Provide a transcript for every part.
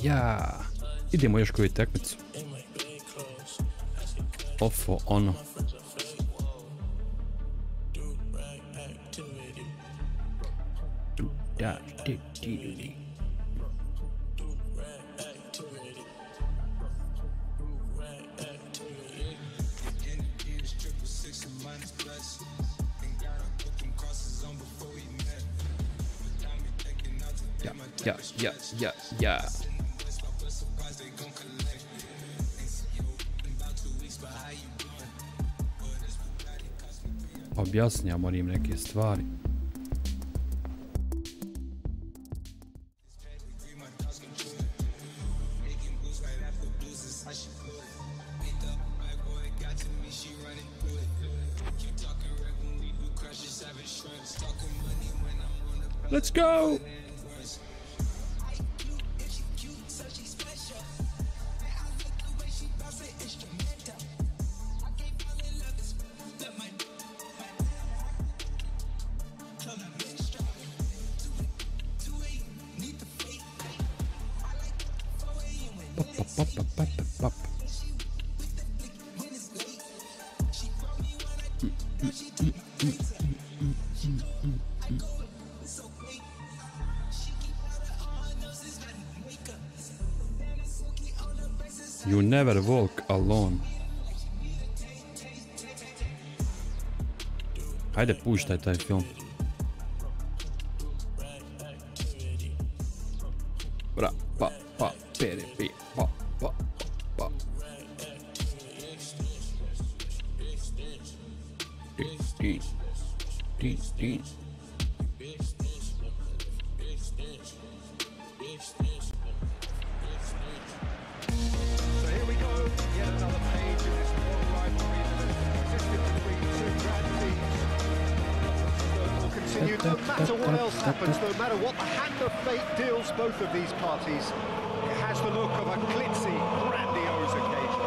Ja. Idemo još koju tekmicu. Ofo, ono. Ja, objasnjamo im neke stvari. Let's go! You never walk alone. Hajde, puštaj taj film. Bra, pa, pere, pa. Din. No matter what else happens, no matter what the hand of fate deals both of these parties, it has the look of a glitzy, grandiose occasion.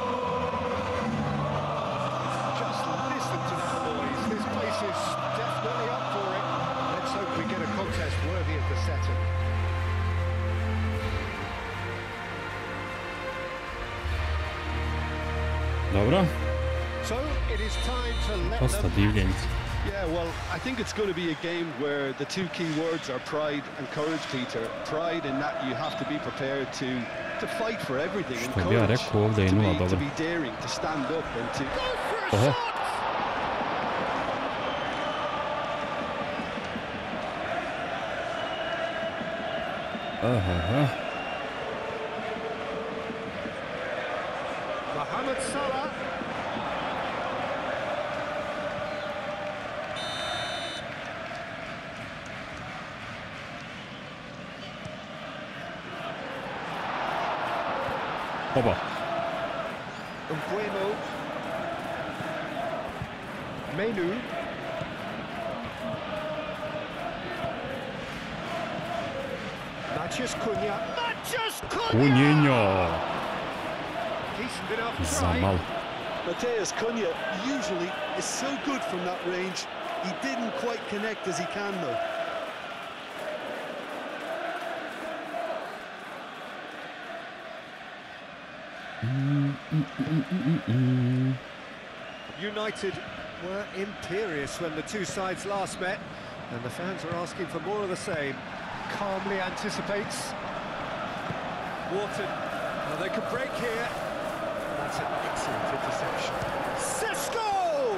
Just listen to that noise. This place is definitely up for it. Let's hope we get a contest worthy of the setting. Dobro. So it is time to let them. Yeah, well, I think it's going to be a game where the two key words are pride and courage, Peter. Pride in that you have to be prepared to fight for everything, and courage to be daring, to stand up and to go for a shot! Mohamed Salah. Oba. Bueno. Menu. Cunha. Cunha. Decent enough Zamal. Mateus Cunha usually is so good from that range. He didn't quite connect as he can though. United were imperious when the two sides last met, and the fans are asking for more of the same. Calmly anticipates. Wharton, well, they could break here. That's an excellent interception. Sesko!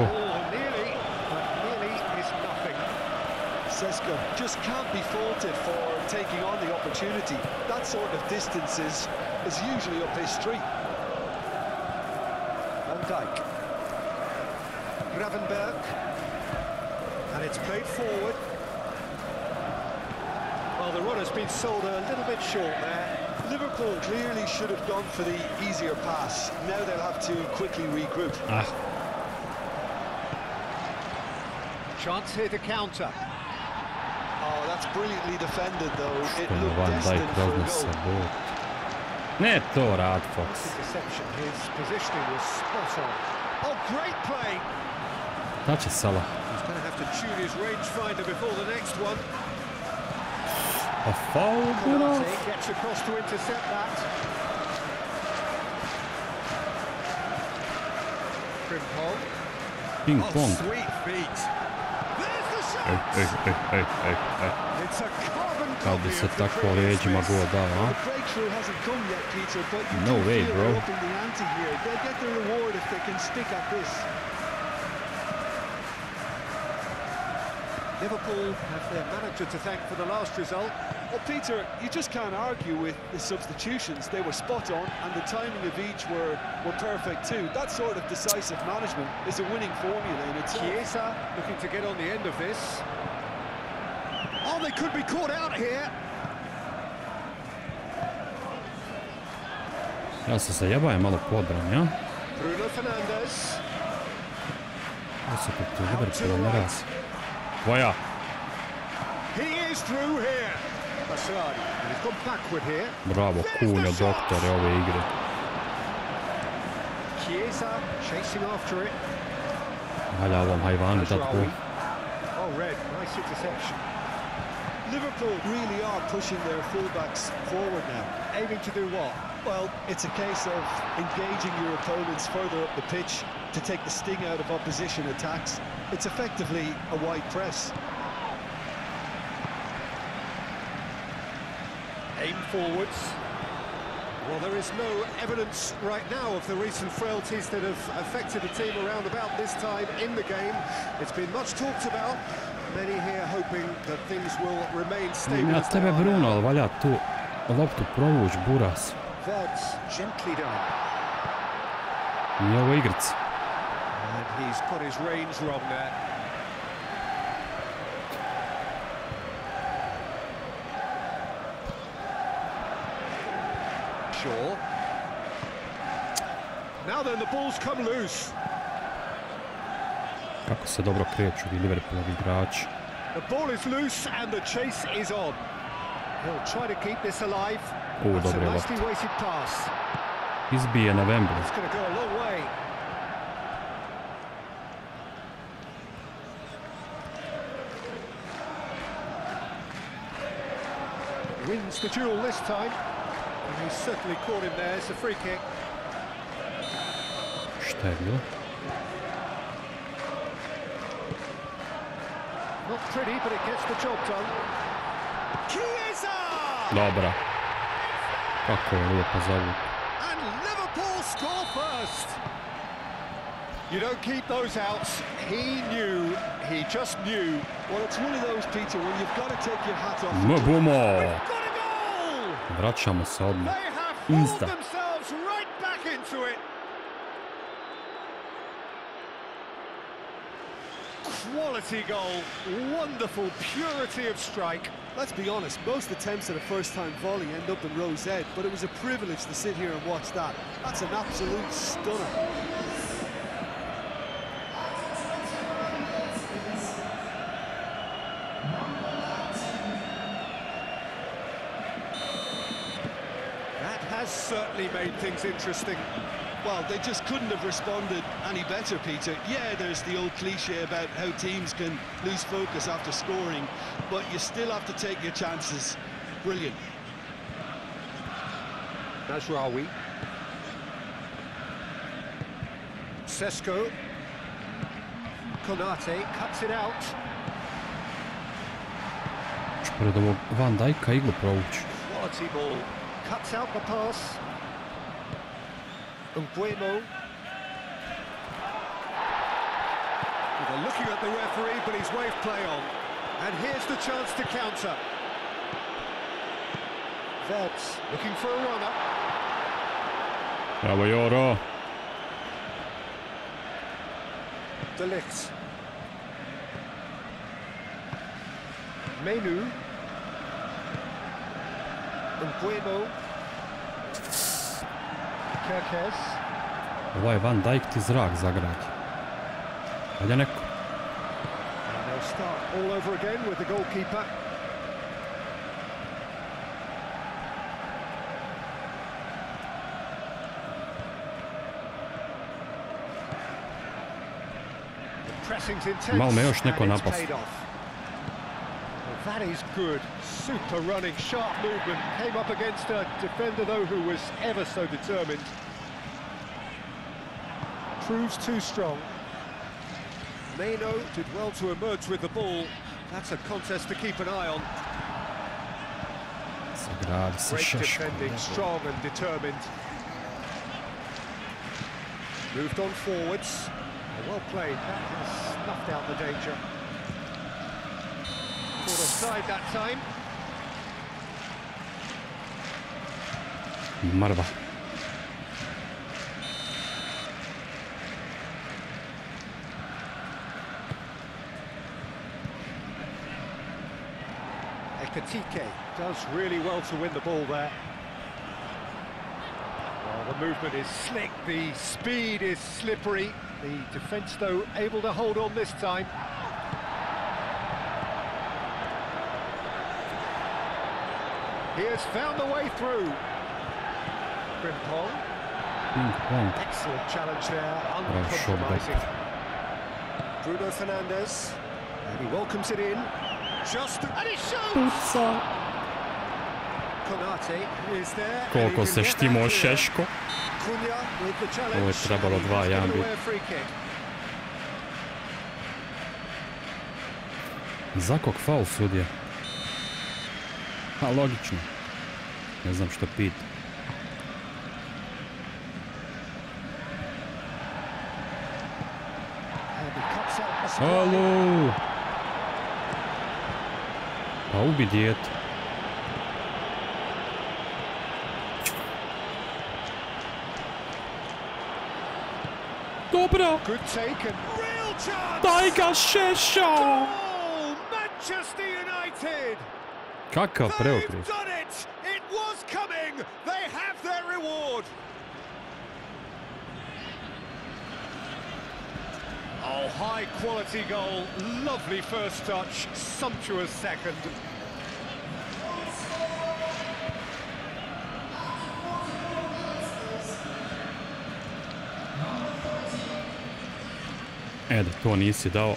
Oh, nearly, but nearly is nothing. Sesko just can't be faulted for taking on the opportunity. That sort of distance is usually up his street. Van Dijk. Gravenberg. And it's played forward. Well, the run has been sold a little bit short there. Liverpool clearly should have gone for the easier pass. Now they'll have to quickly regroup. Chance here to counter. Oh, that's brilliantly defended though. It looked destined for a goal. Ne to rad, Fox. His positioning was spot on. Oh, great play. Da će Salah. He's going to have to tune his rangefinder before the next one. A foul, bro. Gets across to intercept that. Ping pong. Oh, sweet feet. There's the shot. Ej. It's a carbon Kad bi copy se of the tako previous leđima miss. go dao, a? The breakthrough hasn't come yet, Peter, but you No do way, feel bro. they're upping the ante here. They'll get the reward if they can stick at this. Liverpool have their manager to thank for the last result. Well, Peter, you just can't argue with the substitutions. They were spot on, and the timing of each were perfect too. That sort of decisive management is a winning formula in itself. Chiesa looking to get on the end of this. Oh, they could be caught out here. Ja se zajebajem malo po odbrani, ja? Bruno Fernandes. Ovo se protiv Liverpoola ne razi. Tvoja. He is through here. Masradi, and he's gone backward here. Bravo, kunjo doktore ove igre. Chiesa chasing after it. Valja ovom hajvanu dat gol. Oh, red, nice interception. Liverpool really are pushing their fullbacks forward now. Aiming to do what? Well, it's a case of engaging your opponents further up the pitch to take the sting out of opposition attacks. It's effectively a wide press. Aim forwards. Well, there is no evidence right now of the recent frailties that have affected the team around about this time in the game. It's been much talked about. Many here hoping that things will remain stable. Ja tebe Bruno, ali valja tu loptu provuć, buras. That's gently done. Nije ovo igrac. And he's got his range wrong there. Sure. Now then, the ball's come loose. Kako se dobro kreću Liverpoolovi igrači. The ball is loose and the chase is on. He'll try to keep this alive. That's a nicely weighted pass. Izbije na Wembley. It's going to go a long way. Wins the duel this time. And he's certainly caught him there. It's a free kick. Šta je bilo? Not pretty, but it gets the job done. Chiesa! Dobra. Kako je lijepo zavuk. And Liverpool score first. You don't keep those outs. He knew. He just knew. Well, it's one of those, Peter, when you've got to take your hat off. Mbumo! Got a goal! Vraćamo se odmah. They have pulled Insta. themselves right back into it. Quality goal, wonderful purity of strike. Let's be honest, most attempts at a first-time volley end up in row's head, but it was a privilege to sit here and watch that. That's an absolute stunner. That has certainly made things interesting. Well, they just couldn't have responded any better, Peter. Yeah, there's the old cliche about how teams can lose focus after scoring, but you still have to take your chances. Brilliant. Nasraoui. Sesko. Konate cuts it out. Pored ovog Van Dijka iglu provući. Quality ball. Cuts out the pass. Vodeno. They're looking at the referee, but he's waved play on. And here's the chance to counter. Verts looking for a runner. Bravo, Joro. De Ligt. Menu. Vodeno. Kerkez. Ovaj Van Dijk ti zrak zagradi. Valja neko. And they'll start all over again with the goalkeeper. Malo me još neko napast. That is good, super running, sharp movement. Came up against a defender though who was ever so determined. Proves too strong. Meno did well to emerge with the ball. That's a contest to keep an eye on. Great defending, strong and determined. Moved on forwards. Well played, that has snuffed out the danger. Caught offside that time. Marva. Ekatike does really well to win the ball there. Well, the movement is slick, the speed is slippery. The defence, though, able to hold on this time. He has found the way through. Frimpong. Excellent challenge there, uncompromising. Bruno Fernandes, and he welcomes it in. Just and it shoots! Konate is there. Koliko se štimo Šeško. Ovo je trebalo 2-1 biti. Za kog faul sudija? Ha, logično. Ne znam što pita. Alo! Pa ubi dijete. Dobro! Daj ga Šešo! Kakav preokret! Oh, high quality goal, lovely first touch, sumptuous second. Da to nisi dao.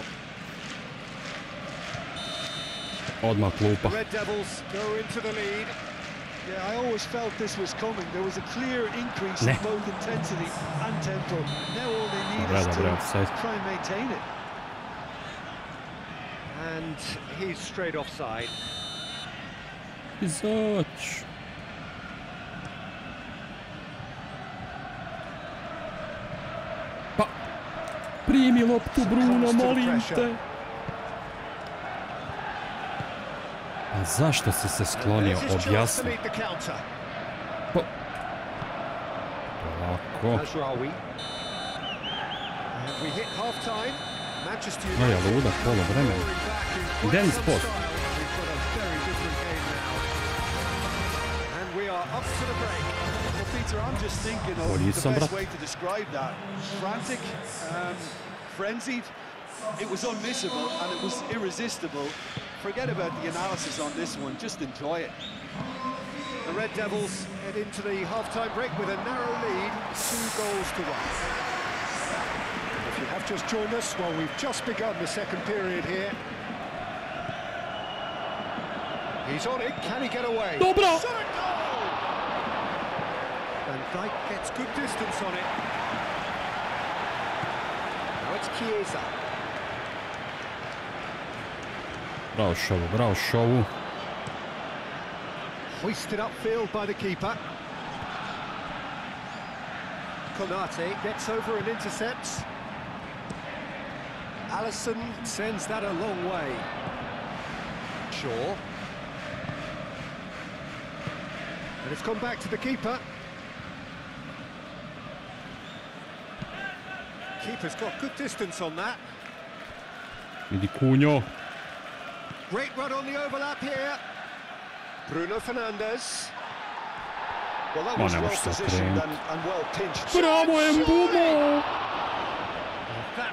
Odmah klupa. Red Devils go into the lead. Yeah, I always felt this was coming. There was a clear increase in both intensity and tempo. Now all they need is to try and maintain it. And he's straight offside. Izaći. Pa, primi loptu Bruno, molim te. A zašto si se sklonio? Objasni. Pa... Ovako. No ja ludak, polo vremena. Idem sport. Polisam, brat. Frantic, frenzied. It was unmissable and it was irresistible. Forget about the analysis on this one, just enjoy it. The Red Devils head into the half-time break with a narrow lead, 2-1. If you have just joined us, well, we've just begun the second period here. He's on it, can he get away? Dobro! And Dijk gets good distance on it. Now it's Chiesa. Bravo šovu. Hoisted upfield by the keeper. Konate gets over and intercepts. Alisson sends that a long way. Shaw. And it's come back to the keeper. Keeper's got good distance on that. Vidi Kunjo. Great run on the overlap here. Bruno Fernandes. Well, that was well positioned and well pinched. Bravo, Mbumo!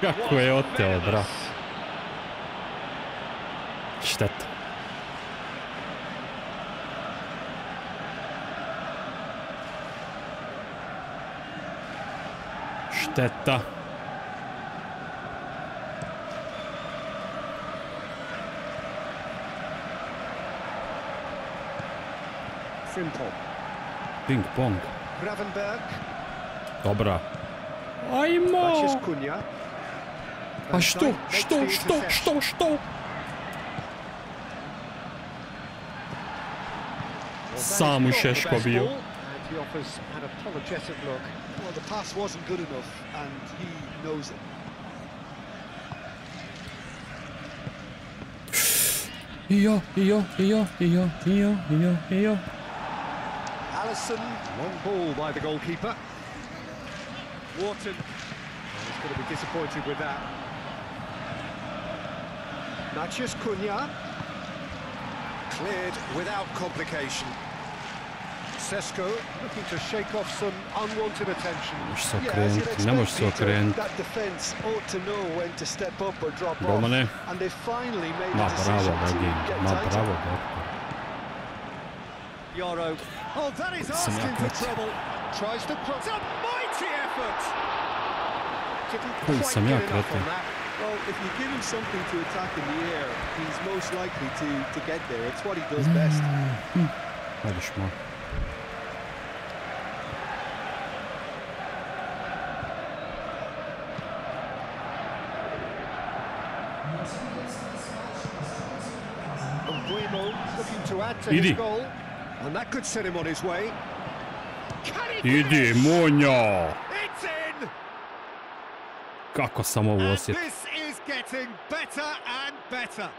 Kako je oteo, brat. Šteta. Ping pong. Gravenberg. Dobra. Ajmo! Pa što? Sam u Šeško bio. Iyo. Allison, long ball by the goalkeeper. Wharton, he's going to be disappointed with that. Maciej Cunha, cleared without complication. Sesko looking to shake off some unwanted attention. Ne možeš se okrenuti. Golmane. Ma bravo, Gagin. Ma bravo, doktor. Yoro. Oh, that is asking for trouble. Tries to cross. A mighty effort. Koji sam ja kreten. Well, if you give him something to attack in the air, he's most likely to get there. It's what he does best. Hajde šmo. Looking to add to his goal, and that could set him on his way. Idi, Munjo! It's in! Kako sam ovo osjetio. This is getting better and better.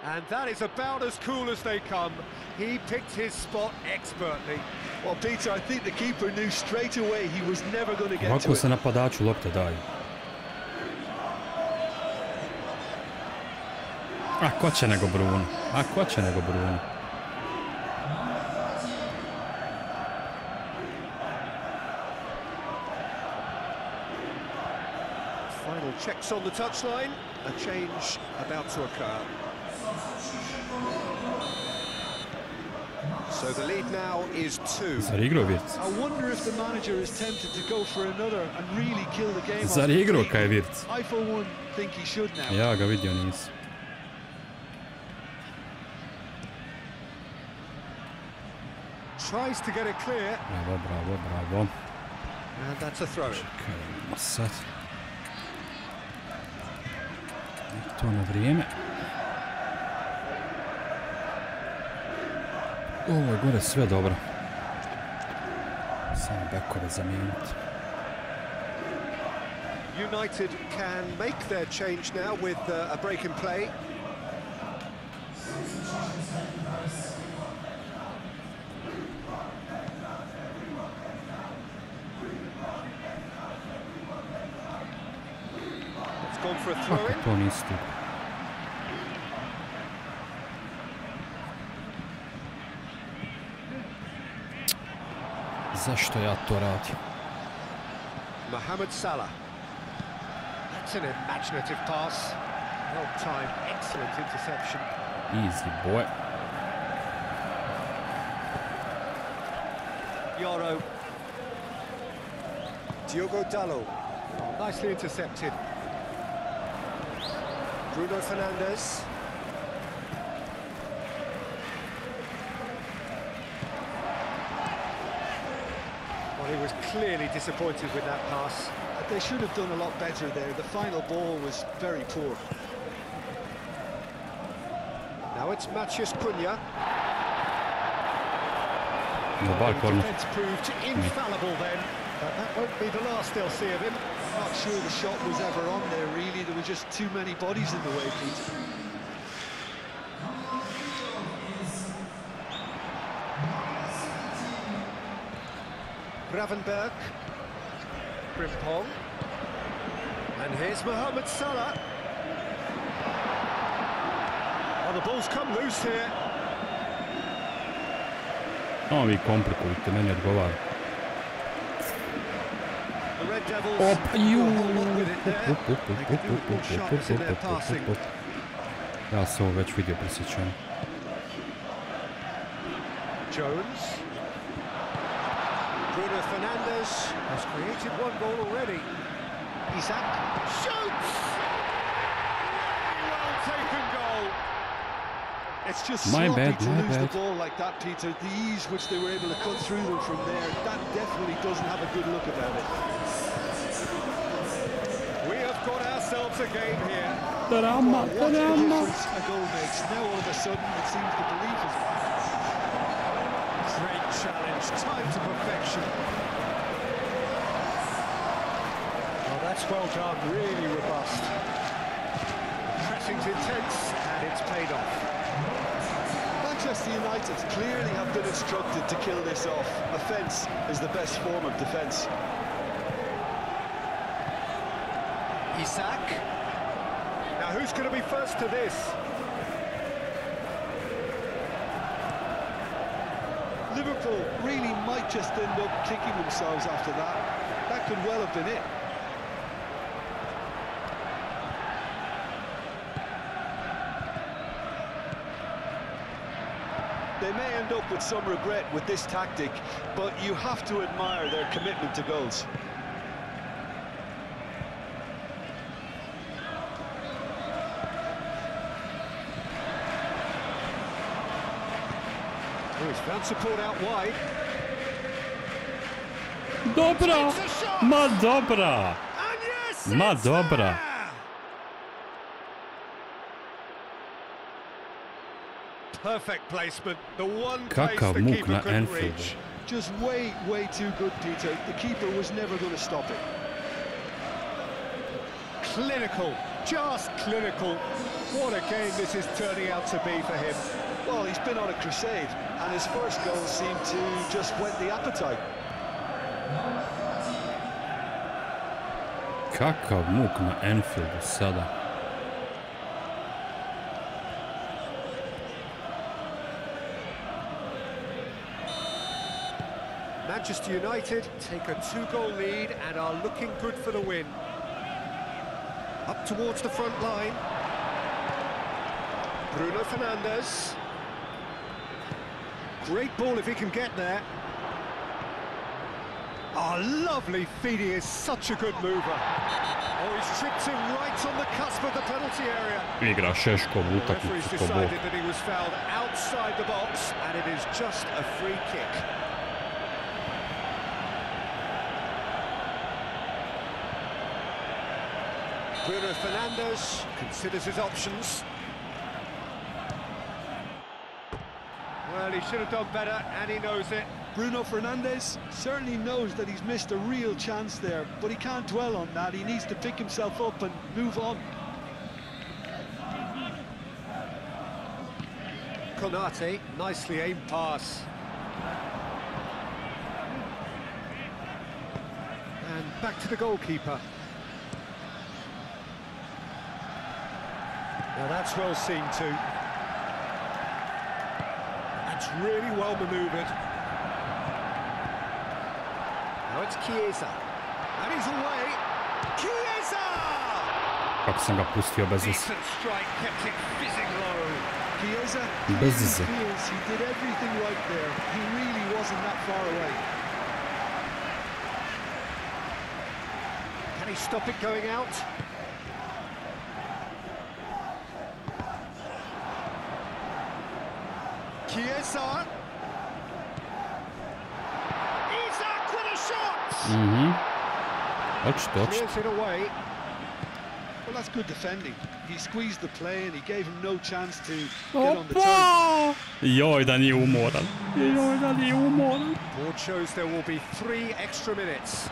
And that is about as cool as they come. He picked his spot expertly. Well, Peter, I think the keeper knew straight away he was never going to get to it. Ovako se napadaču lopte daju. A ko će nego Bruno? Final checks on the touchline. A change about to occur. So the lead now is 2. Zar igrao Virc? I wonder if the manager is tempted to go for another and really kill the game. Zar igrao kaj je Virc? I for one think he should now. Ja ga vidio nisam. Tries to get it clear. Bravo. And that's a throw. Čekajmo sad. I to na vrijeme. Ovo je gore sve dobro. Samo bekove zamijeniti. United can make their change now with a break in play. It's gone for a throw in. Kako to nisi ti? Zašto ja to radim? Mohamed Salah. That's an imaginative pass. Well timed, excellent interception. Easy boy. Yoro. Diogo Dalot. Oh, nicely intercepted. Bruno Fernandes. Well, he was clearly disappointed with that pass. They should have done a lot better there. The final ball was very poor. Now it's Maciej Cunha. The defence proved infallible then, but that won't be the last they'll see of him. Not sure the shot was ever on there, really. There were just too many bodies in the way, Pete. Gravenberg. Frimpong. And here's Mohamed Salah. Oh, the ball's come loose here. No, vi komplikujte, meni odgovara. Ja sam ovo već vidio presjećanje. Jones. Bruno Fernandes has created one goal already. Isak shoots! Well taken goal. It's just my sloppy bad, to my lose bad. the ball like that, Peter. The ease which they were able to cut through them from there, that definitely doesn't have a good look about it. We have got ourselves a game here. Drama, What a drama. difference a goal makes. Now all of a sudden it seems the belief is... Great challenge, time to perfection. Well, that's well done, really robust. Pressing's intense, and it's paid off. Manchester United clearly have been instructed to kill this off. Offence is the best form of defence. Isak. Now who's going to be first to this? Liverpool really might just end up kicking themselves after that. That could well have been it. They may end up with some regret with this tactic, but you have to admire their commitment to goals. Oh, he's found support out wide. Dobra! Ma dobra! And yes, Ma it's dobra. there! Perfect placement, the one place Kakav the muk keeper na couldn't Anfieldu. reach. Just way too good, Peter. The keeper was never going to stop it. Clinical, just clinical. What a game this is turning out to be for him. Well, he's been on a crusade, and his first goal seemed to just whet the appetite. Kakav muk na Anfieldu sada. Manchester United take a 2-goal lead and are looking good for the win. Up towards the front line. Bruno Fernandes. Great ball if he can get there. Oh, lovely feed, he is such a good mover. Oh, he's tripped him right on the cusp of the penalty area. Igra Šeškov The utakmicu referee's ko bog. decided that he was fouled outside the box, and it is just a free kick. Bruno Fernandes considers his options. Well, he should have done better, and he knows it. Bruno Fernandes certainly knows that he's missed a real chance there, but he can't dwell on that. He needs to pick himself up and move on. Konate, nicely aimed pass. And back to the goalkeeper. Now that's well seen too. That's really well manoeuvred. Now it's Chiesa. And he's away. Chiesa! Kako sam ga pustio bez veze. Decent strike, kept it fizzing low. Chiesa Bez veze. feels he did everything right there. He really wasn't that far away. Can he stop it going out? Chiesa. Isak with a shot. Očito. Clears it away. Well, that's good defending. He squeezed the play and he gave him no chance to get on the turn. Opa! Joj, da nije umoran. Joj, da nije umoran. Board shows there will be 3 extra minutes.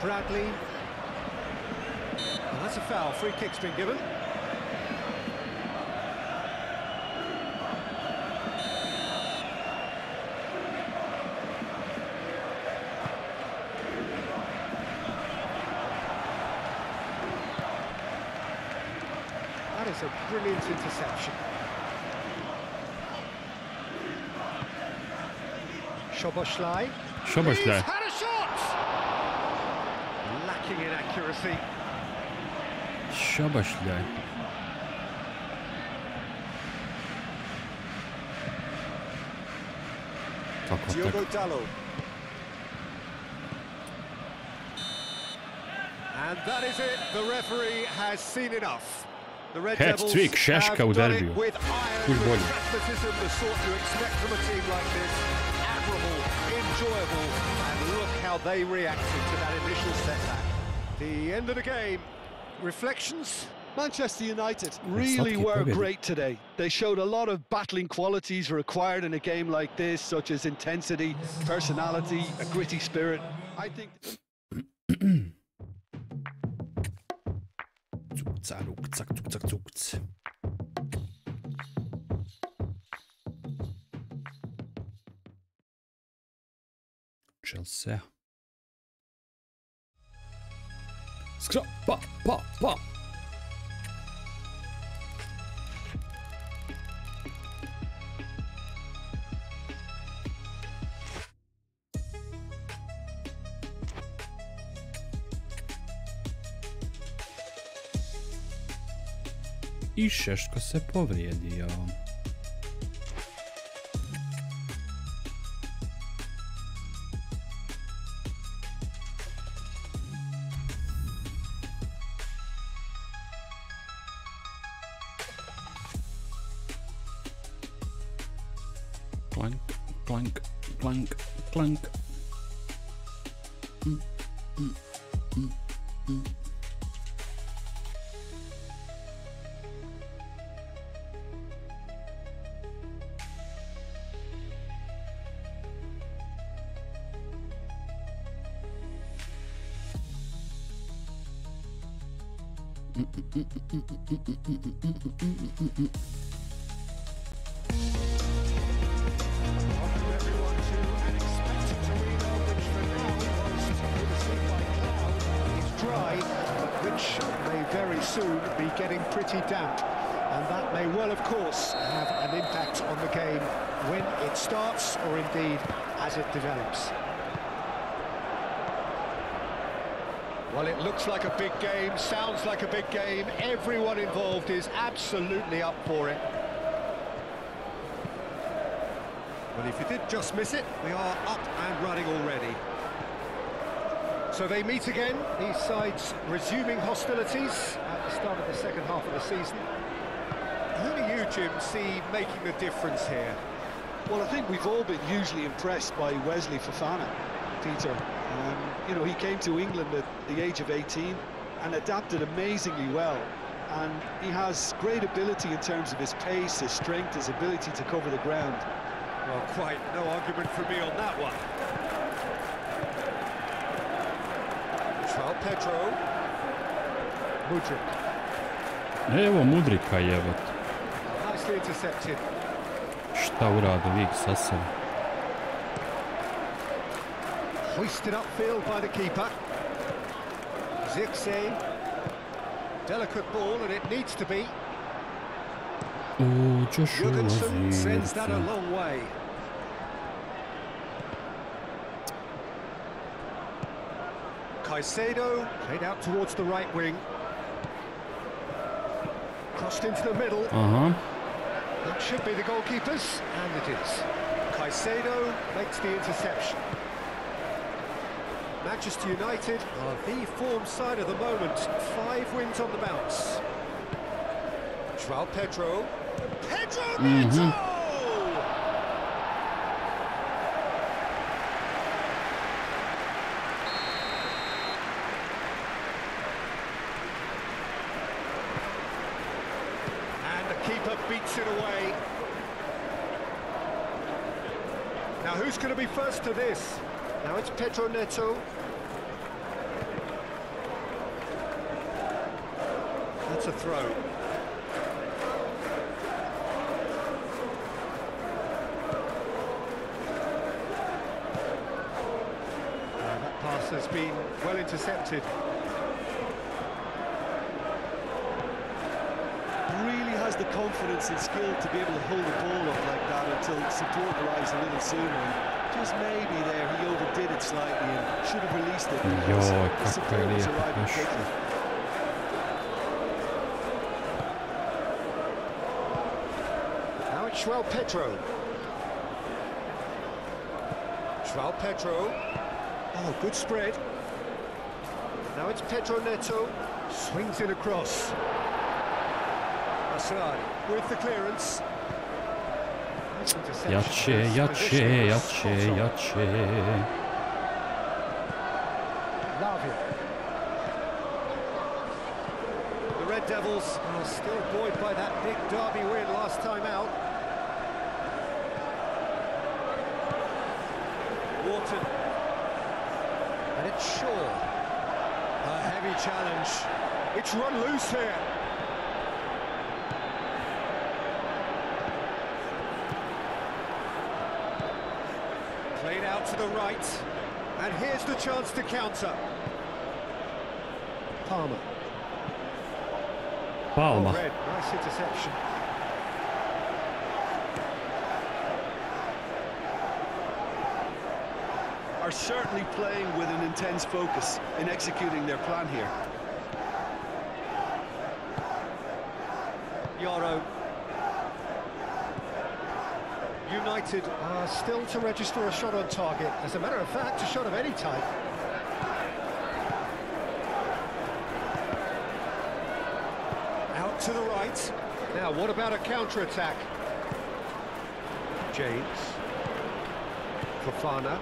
Bradley. Well, that's a foul. Free kick's been given. That is a brilliant interception. Szoboszlai. Szoboszlai. He's had a shot! Lacking in accuracy. Szoboszlai. Tako, Diogo tak. Dalot. And that is it. The referee has seen enough. Hat-trick, Šeška u derbiju. Kuj bolje. Manchester United really were great today. They showed a lot of battling qualities required in a game like this, such as intensity, personality, a gritty spirit. I think... Chelsea. Skra, pa, pa, pa. I Šeško se povrijedio. Clank, clank, clank, clank. Soon be getting pretty damp, and that may well, of course, have an impact on the game when it starts, or indeed as it develops. Well, it looks like a big game, sounds like a big game. Everyone involved is absolutely up for it. Well, if you did just miss it, we are up and running already. So they meet again, these sides resuming hostilities at the start of the second half of the season. Who do you, Jim, see making the difference here? Well, I think we've all been hugely impressed by Wesley Fofana, Peter. You know, he came to England at the age of 18 and adapted amazingly well. And he has great ability in terms of his pace, his strength, his ability to cover the ground. Well, quite no argument for me on that one. Pedro. Mudrik. Evo Mudrika jebot. Nicely intercepted. Šta uradi lik sasvim? Hoisted upfield by the keeper. Zirkzee. Delicate ball, and it needs to be. Jurgensen sends that a long way. Caicedo played out towards the right wing. Crossed into the middle. That should be the goalkeeper's, and it is. Caicedo makes the interception. Manchester United are the form side of the moment. 5 wins on the bounce. João Pedro. Pedro Neto! Keeper beats it away. Now who's going to be first to this? Now it's Pedro Neto. That's a throw. That pass has been well intercepted. The confidence and skill to be able to hold the ball up like that until support arrives a little sooner. Just maybe there he overdid it slightly and should have released it. The support was arriving quickly. Now it's João Pedro. João Pedro. Oh, good spread. Now it's Pedro Neto. Swings it across. with the clearance. Jače, jače, jače, jače. The Red Devils are still buoyed by that big derby win last time out. Wharton. And it's Shaw. A heavy challenge. It's run loose here. Played out to the right. And here's the chance to counter. Palmer. Palmer. Red, nice interception. Are certainly playing with an intense focus in executing their plan here. Yoro. United are still to register a shot on target. As a matter of fact, a shot of any type. Out to the right. Now, what about a counter-attack? James. Fofana.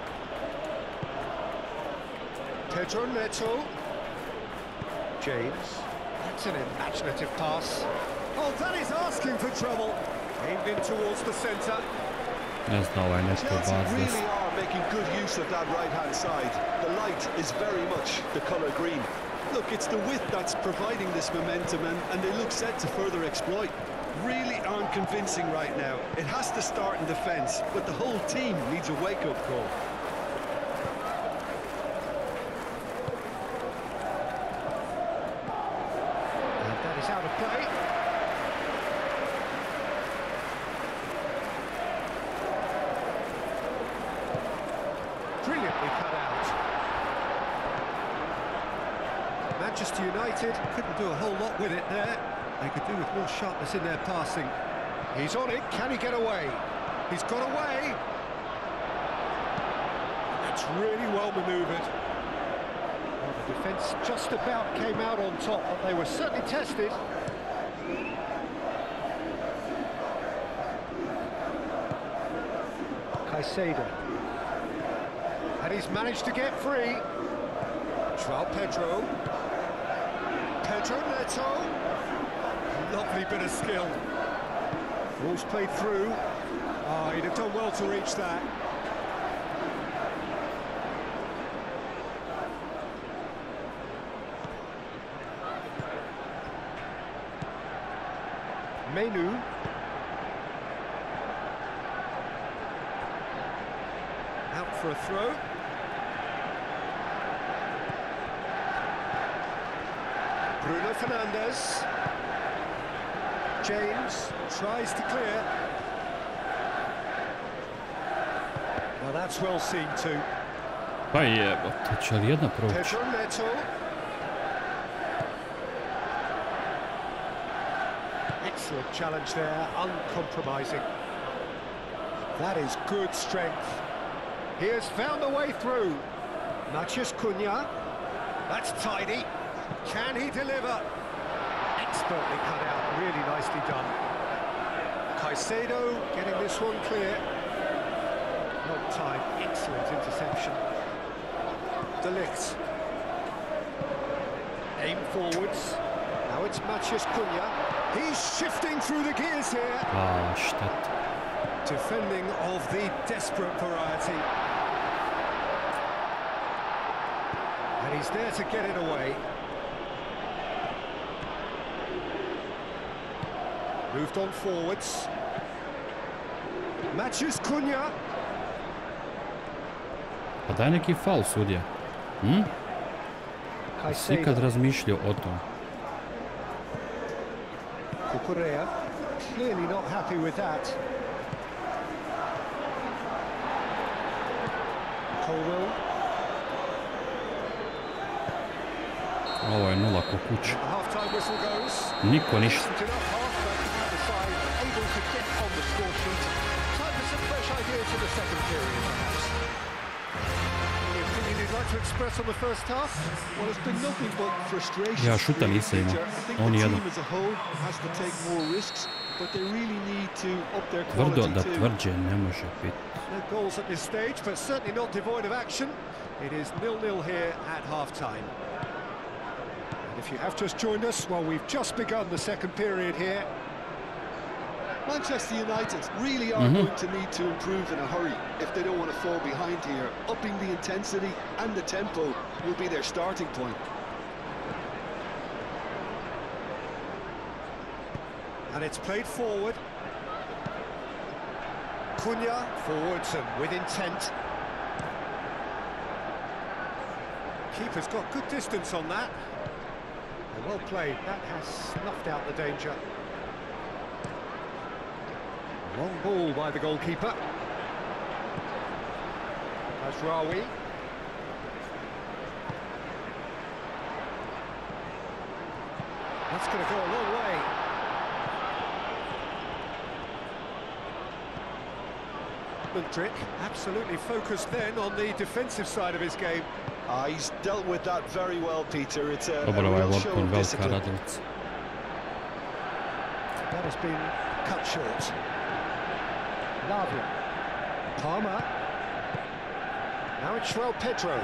Pedro Neto. James. That's an imaginative pass. Oh, that is asking for trouble. Aimed in towards the centre. Chelsea really are making good use of that right-hand side. The light is very much the colour green. Look, it's the width that's providing this momentum, and they look set to further exploit. Really aren't convincing right now. It has to start in defence, but the whole team needs a wake-up call. And that is out of play. Brilliantly cut out. Manchester United couldn't do a whole lot with it there. They could do with more sharpness in their passing. He's on it. Can he get away? He's got away. That's really well manoeuvred. Well, the defence just about came out on top, but they were certainly tested. Caicedo. And he's managed to get free. João Pedro. Pedro Neto. Lovely bit of skill. Ball's played through. Oh, he'd have done well to reach that. Menu. Out for a throw. Bruno Fernandes. James tries to clear. Well, that's well seen too. Pa jebote, će li jedna proći? Pedro Neto. Excellent challenge there, uncompromising. That is good strength. He has found a way through. Matheus Cunha. That's tidy. Can he deliver? Expertly cut out, really nicely done. Caicedo getting this one clear. Long time, excellent interception. De Ligt. Aim forwards. Now it's Matheus Cunha. He's shifting through the gears here. Ah, shit. Defending of the desperate variety. And he's there to get it away. Moved on forwards. Matheus Cunha. Pa daj neki faul, sudija. Si ikad razmišljao o tom? Cucurella. Clearly not happy with that. Colwell. Ovo je 0 ko kući. Half-time whistle goes. Niko ništa. Able to get on the score sheet. Time for some fresh ideas for the second period, perhaps. The opinion is you'd like to express on the first half? Well, it's been nothing but frustration. Ja šuta nisam imao. On jedan. The team as a whole has to take more risks, but they really need to up their Tvrdo quality da too. tvrđe ne može biti. No goals at this stage, but certainly not devoid of action. It is 0-0 here at half-time. And if you have just joined us, well, we've just begun the second period here. Manchester United really are going to need to improve in a hurry if they don't want to fall behind here. Upping the intensity and the tempo will be their starting point. And it's played forward. Cunha forwards and with intent. Keeper's got good distance on that. Well played, that has snuffed out the danger. Long ball by the goalkeeper. Rawi. That's going to go a long way. Trick, absolutely focused then on the defensive side of his game. He's dealt with that very well, Peter. It's a real show of discipline. That has been cut short. Lavia. Palmer. Now it's Pedro.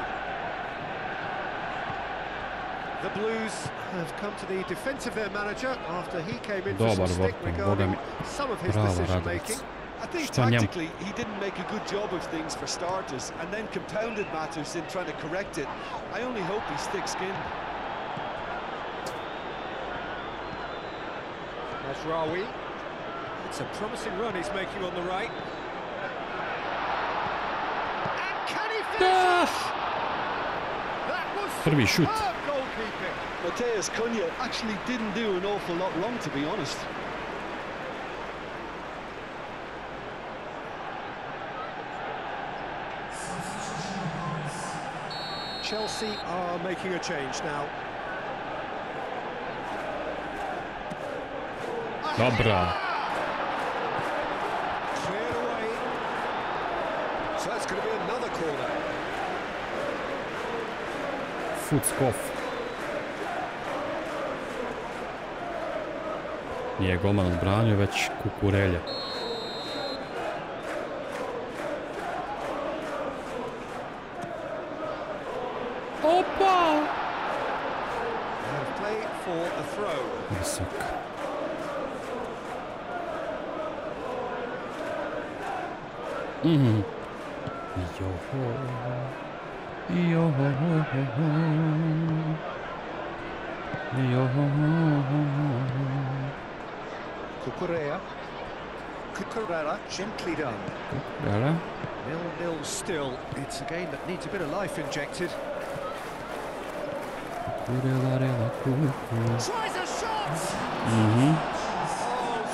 The Blues have come to the defence of their manager after he came in for some stick regarding some of his decision-making. I think tactically he didn't make a good job of things for starters, and then compounded matters in trying to correct it. I only hope he's thick-skinned. That's Rawi. It's a promising run he's making on the right. And can he finish? That was superb goalkeeping. Matheus Cunha actually didn't do an awful lot wrong, to be honest. Chelsea are making a change now. Dobra. Cleared away. So that's going to be another corner. Fuckov. Nije golman odbranio, već Kukurelja. Opa! Play for a throw. Visok. Cucurella, gently done. 0-0 still. It's a game that needs a bit of life injected. Tries a shot! Oh,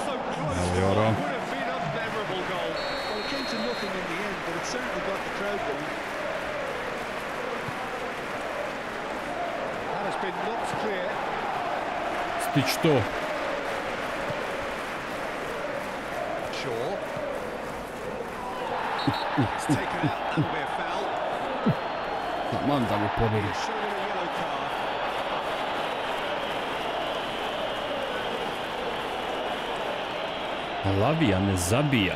so close. Would have been a memorable goal. Well, it came to nothing in the end, but it certainly got the crowd going. That has been knocked clear. Stić to. Shaw. It's taken out. That'll be a foul. Taman da mu pobjedi. Lavija ne zabija.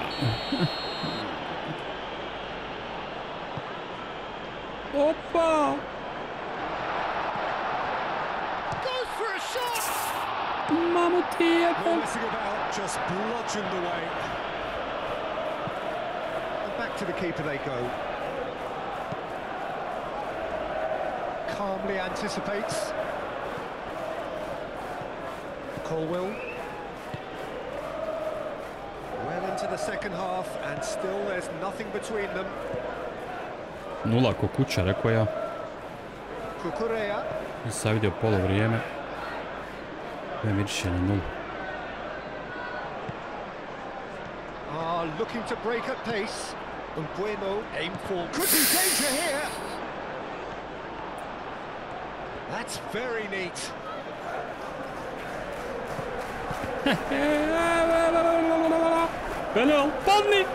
Opa! Goes for a shot! Mamo ti je No messing about, just bludgeoned away. And back to the keeper they go. Calmly anticipates. Colwell. Well into the second half, and still there's nothing between them. Nula ko kuća, rekao ja. Cucurella. Nisam vidio polo vrijeme. Sve miriše na nulu. Looking to break at pace. Bueno aim for. Could be danger here. That's very neat. Penal, padni!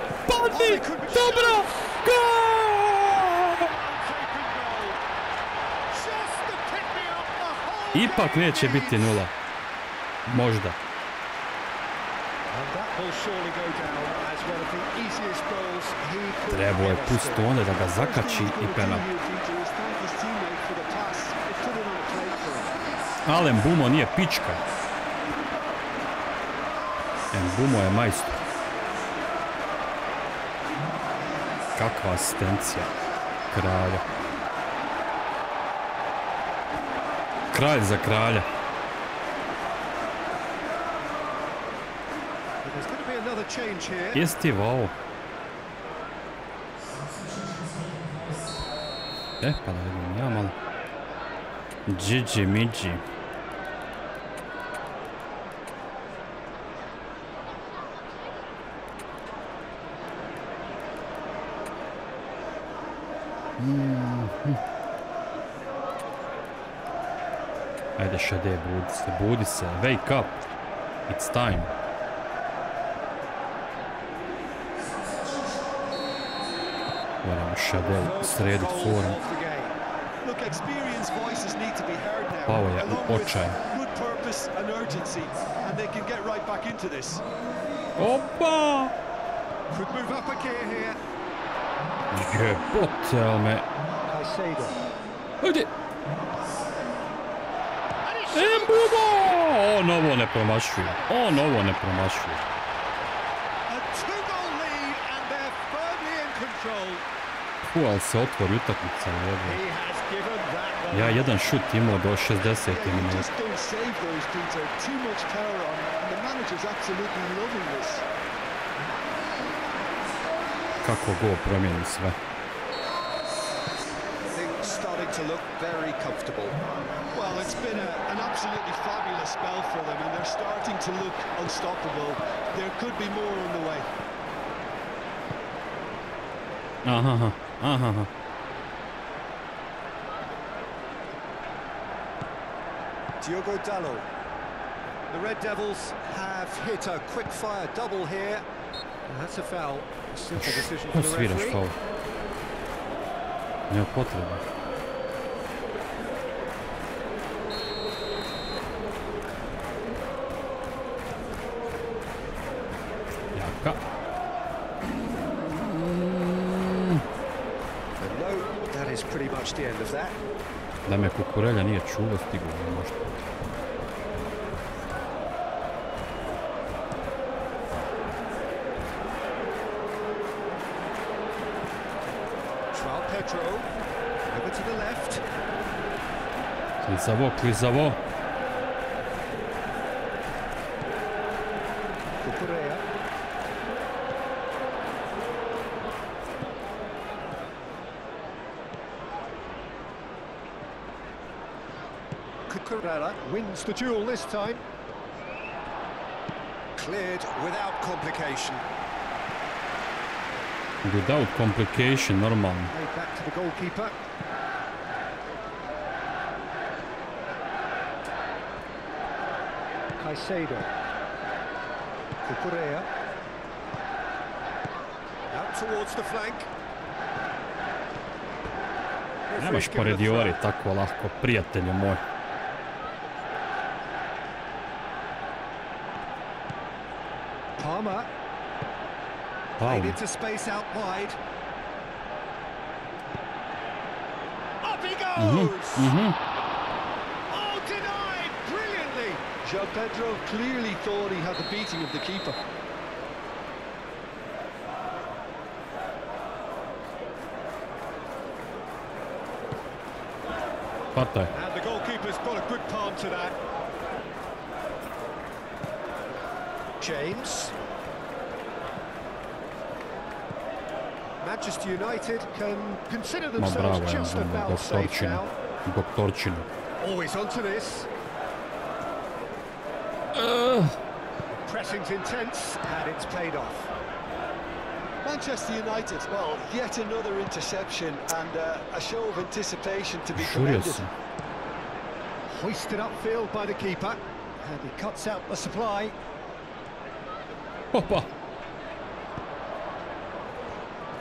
Dobro! Gol! Ipak neće biti 0. Možda. Trebao je pustiti onda da ga zakači i penal. Ali Mbumo nije pička. Mbumo je majstor. Kakva asistencija. Kralja. Kralj za kralja. Jesi ti vao? Pa da vidim ja malo. Džiđi miđi. Ajde Šade, budi se, wake up, it's time. Moramo Šade sredit forum. Pao je u očaj. Opa! Jebote, ali me... Ajde! Mbumo! On ovo ne promašuje. On ovo ne promašuje. Ali se otvori utakmica. Ja jedan šut imao do 60 minuta. Kako go promijeni sve. To look very comfortable. Well, it's been an absolutely fabulous spell for them, and they're starting to look unstoppable. There could be more on the way. Diogo Dalot. The Red Devils have hit a quick-fire double here. And that's a foul. A simple decision for the referee. Foul. Nema potreba. Jaka. That is pretty much the end of that. Da me Kukurelja nije čuo, stigo možda. Over to the left. Klizavo. Kukurea. Kukurela wins the duel this time. Cleared without complication. Without complication, normalno. Back to the goalkeeper. Caicedo. Kukurea. Out towards the flank. Nemaš pored Jori tako lako, prijatelju moj. Palmer. Played into space out wide. Up he goes! Oh, denied brilliantly! João Pedro clearly thought he had the beating of the keeper. And the goalkeeper's got a good palm to that. James. Manchester United can consider themselves just about safe now. Always onto this. Pressing's intense and it's paid off. Manchester United, well, yet another interception and a show of anticipation to be commended. Hoisted upfield by the keeper and he cuts out the supply. Opa!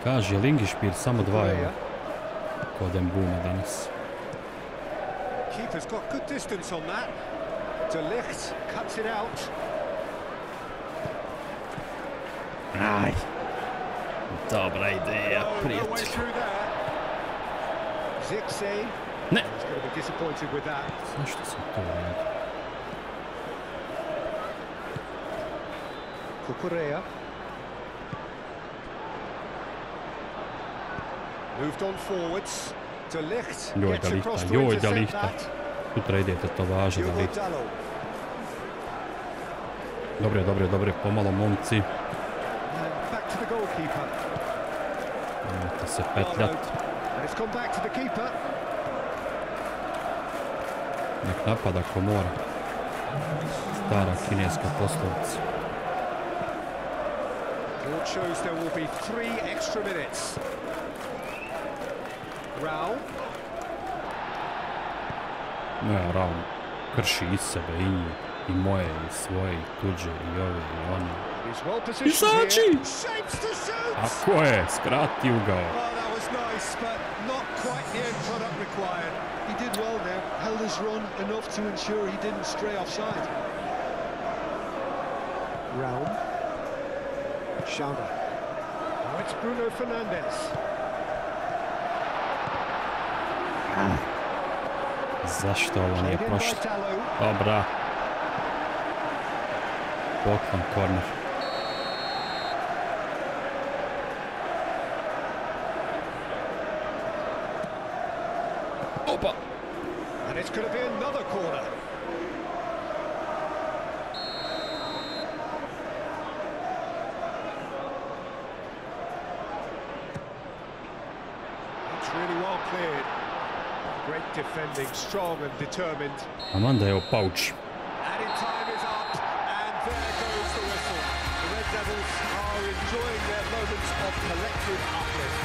Kaže Lingišpir samo 2 € kod Mbuma danas. keeper's got good distance on that. De Ligt cuts it out. Aj. Dobra ideja, prijatelj. Zixi. Ne. He's going to be disappointed with that. Zašto sam to uradio? Kukurea. Moved on forwards. De Ligt gets across to intercept that. Sutra idete, to važno da vidite. Dobre, pomalo momci. Back to the goalkeeper. Nemojte se petljat. And it's gone back to the keeper. Nek napada ko mora. Stara kineska poslovica. Board shows there will be 3 extra minutes. Rao. Ne, Rao krši i sebe i nju, i moje, i svoje, i tuđe, i ove, i one. Izaći! Ako je, skrati ugao. He did well there, held his run enough to ensure he didn't stray offside. Raum. Schauder. Now it's Bruno Fernandes. Zašto ovo nije prošlo? Dobra. Poklon korner. Opa! And it's going to be another corner. It's really well cleared. Great defending, strong and determined. Amanda je opauč. Added time is up, and there goes the whistle. The Red Devils are enjoying their moments of collective uplift.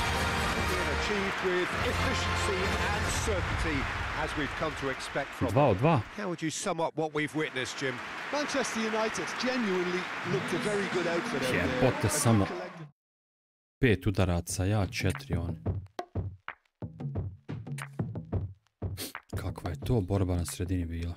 Being achieved with efficiency and certainty, as we've come to expect from them. 2 od 2. How would you sum up what we've witnessed, Jim? Manchester United genuinely looked a very good outfit out there. Jebote, samo 5 udaraca, ja 4 on. Kakva je to borba na sredini bila?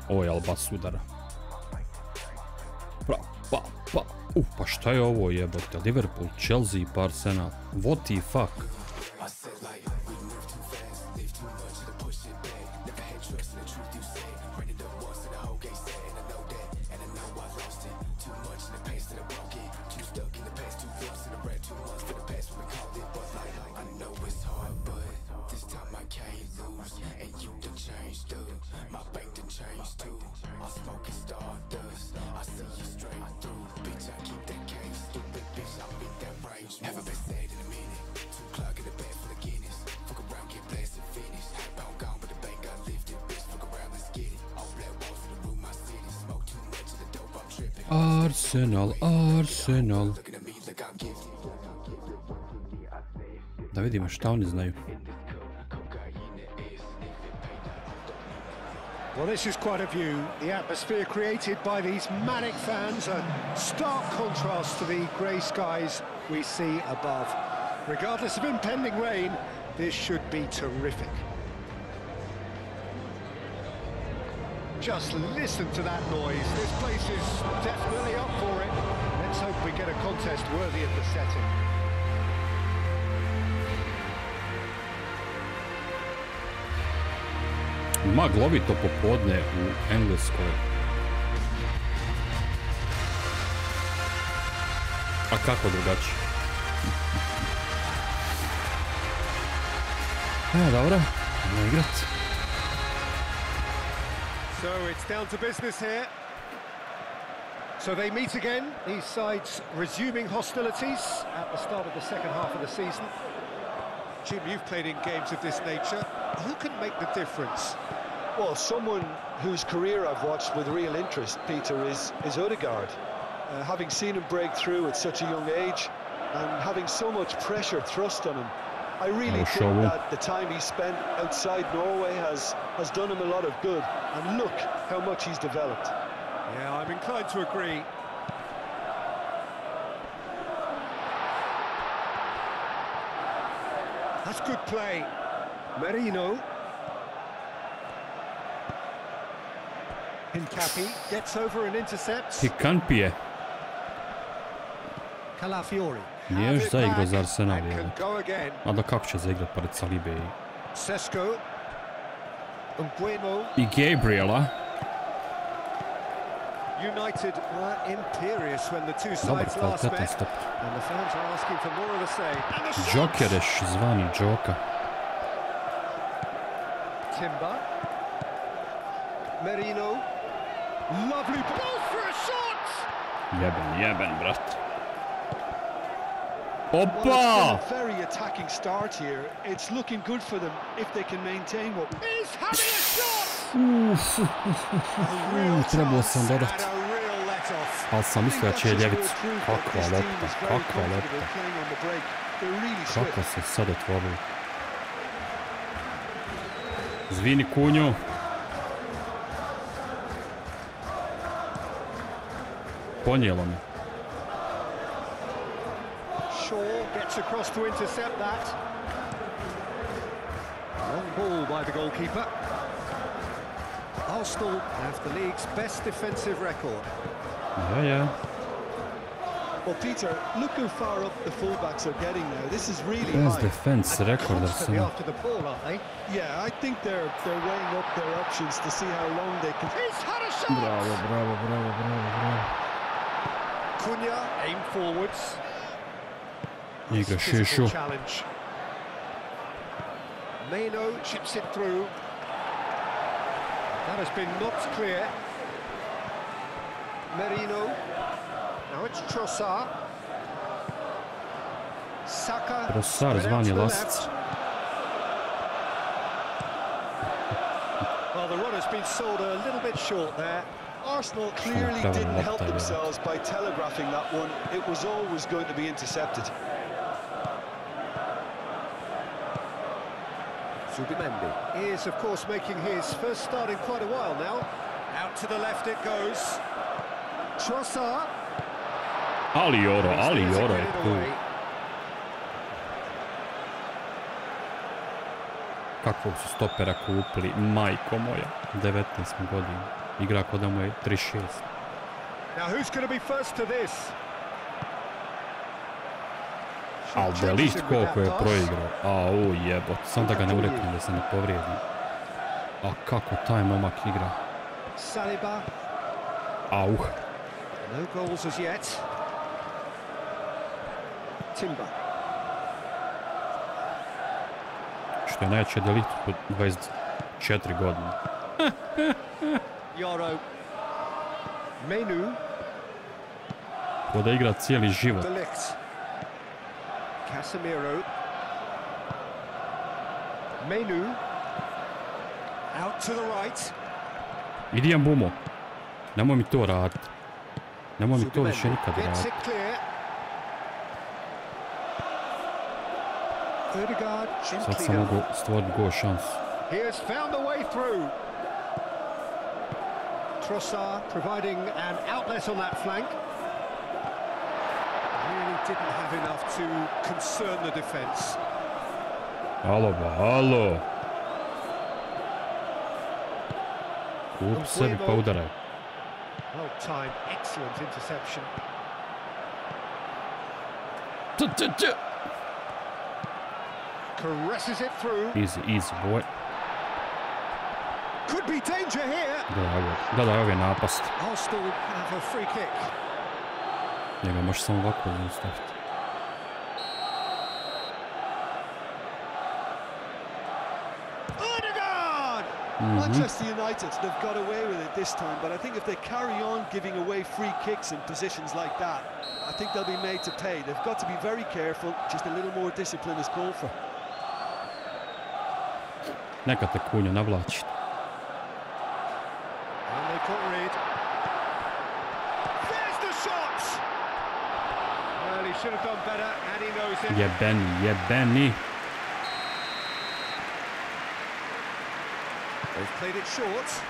Ovo je albas udara. Pa šta je ovo jebote? Liverpool, Chelsea pa Arsenal. What the fuck? Arsenal. Da vidimo šta oni znaju. Well, this is quite a view. The atmosphere created by these manic fans, a stark contrast to the grey skies we see above. Regardless of impending rain, this should be terrific. Just listen to that noise. This place is definitely up for it. Let's hope we get a contest worthy of the setting. Maglovito popodne u Engleskoj. A kako drugačije? Dobro, idemo igrat. So it's down to business here. So they meet again, these sides resuming hostilities at the start of the second half of the season. Jim, you've played in games of this nature. Who can make the difference? Well, someone whose career I've watched with real interest, Peter, is Ødegaard. Having seen him break through at such a young age and having so much pressure thrust on him, I really think that the time he spent outside Norway has done him a lot of good. And look how much he's developed. Yeah, I'm inclined to agree. That's good play. Merino. Hincapi gets over and intercepts. Hincapi. Calafiori. Nije još zaigrao za Arsenal, a da kako će zaigrat pored Salibe i Gabriela. United were imperious when the two sides last met, and the fans are asking for more of the same. Jokereš, zvani Joka. Timber. Merino. Lovely ball for a shot. Jeben, brat. Opa! Very attacking start here. It's looking good for them if they can maintain what. He's having a shot. Trebao sam dodat. Ali sam mislio da će je ljevicu. Kakva lopta. Kako se sad otvorili. Zvini kunju. Ponijelo me. Gets across to intercept that. Long ball by the goalkeeper. Arsenal have the league's best defensive record. Yeah. Well, Peter, look how far up the fullbacks are getting now. This is really best high. Defense record, Arsenal. After the ball, aren't they? Yeah, I think they're weighing up their options to see how long they can. He's had a shot. Bravo. Cunha aim forwards. Igra Šišu. Meno chips it through. That has been knocked clear. Merino. Now it's Trossard. Saka. Trossard zvani Lasic. Well, the run has been sold a little bit short there. Arsenal clearly didn't help themselves by telegraphing that one. It was always going to be intercepted. Zubimendi is, of course, making his first start in quite a while now. Out to the left it goes. Trossard. Ali Oro je tu. Kakvog su stopera kupili, majko moja, 19 godina. Igra kod da mu je 36. Now who's going to be first to this? Al Delicht koliko je proigrao. Au jebot, sam da ga ne ureknem da se ne povrijedi. A kako taj momak igra. Saliba. Au. No goals as yet. Timber. Što je najveće Delicht od 24 godine. Yoro. Menu. Ko da igra cijeli život. Casemiro. Menu. Out to the right. Idi Bumo. Nemoj mi to raditi. Nemoj mi to više nikad raditi. Sad sam mogu stvoriti gol šansu. He has found a way through. Trossard providing an outlet on that flank. Really didn't have enough to concern the defence. Halo. Kup sebi pa udaraj. Well timed, excellent interception. Caresses it through. Easy boy. Could be danger here. Gledaj ove napast. Arsenal have a free kick. Njega može samo ovako zaustaviti. Manchester United, they've got away with it this time, but I think if they carry on giving away free kicks in positions like that, I think they'll be made to pay. They've got to be very careful, just a little more discipline is called for. Neka te Kunja navlačiti. difficult read. There's the shot! Well, he should have done better, and he knows it. Jebeni. They've played it short.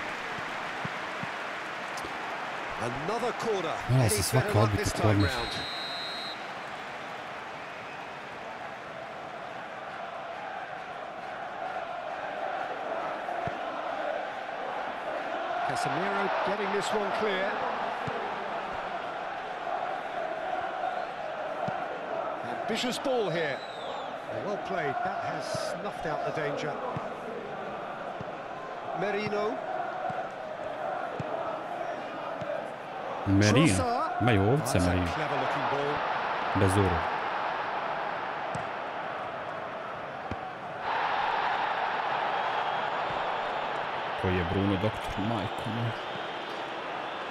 Another corner. Mora se svaka odbiti korner. Casemiro getting this one clear. Ambitious ball here. Well played. That has snuffed out the danger. Merino. Merino. Imaju ovce Merino. Bez ura. Koji je Bruno doktor, majko moj.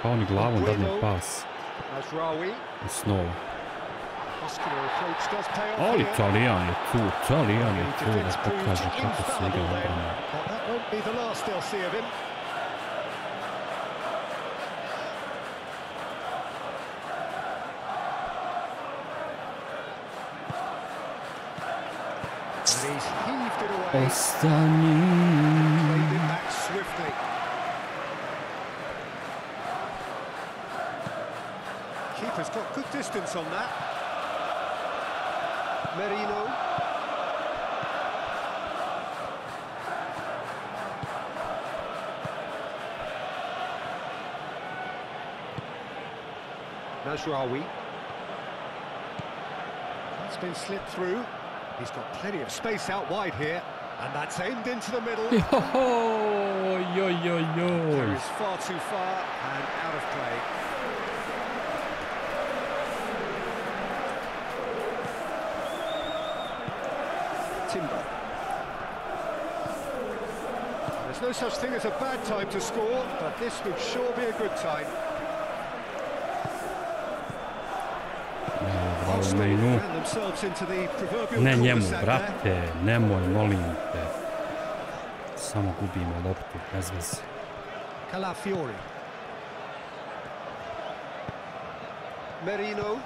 Pa oni glavom dadne pas. I snova. Ali Italijan je tu da pokaže kako se igra obrana. Ostani. Keeper's got good distance on that. Merino. Najrawi. That's been slipped through. He's got plenty of space out wide here, and that's aimed into the middle. Carries far too far and out of play. Timber. There's no such thing as a bad time to score, but this would sure be a good time. Ne njemu, brate, nemoj, molim te. Samo gubimo loptu, bez veze. Calafiori. Merino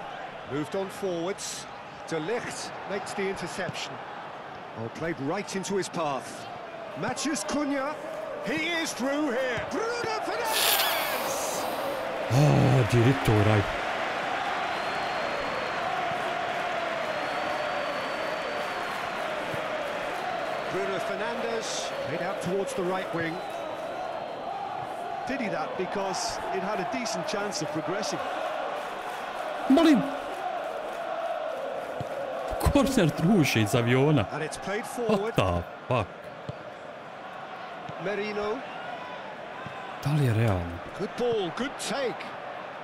moved on forwards. De Ligt makes the interception. Oh, played right into his path. Matches Cunha. He is through here. Bruno Fernandes! Oh, diritto, Bruno Fernandes played out towards the right wing. Did he that because it had a decent chance of progressing? Molim! Korner druže iz aviona. And it's played forward. What the fuck? Merino. Da li je realno? Good ball, good take.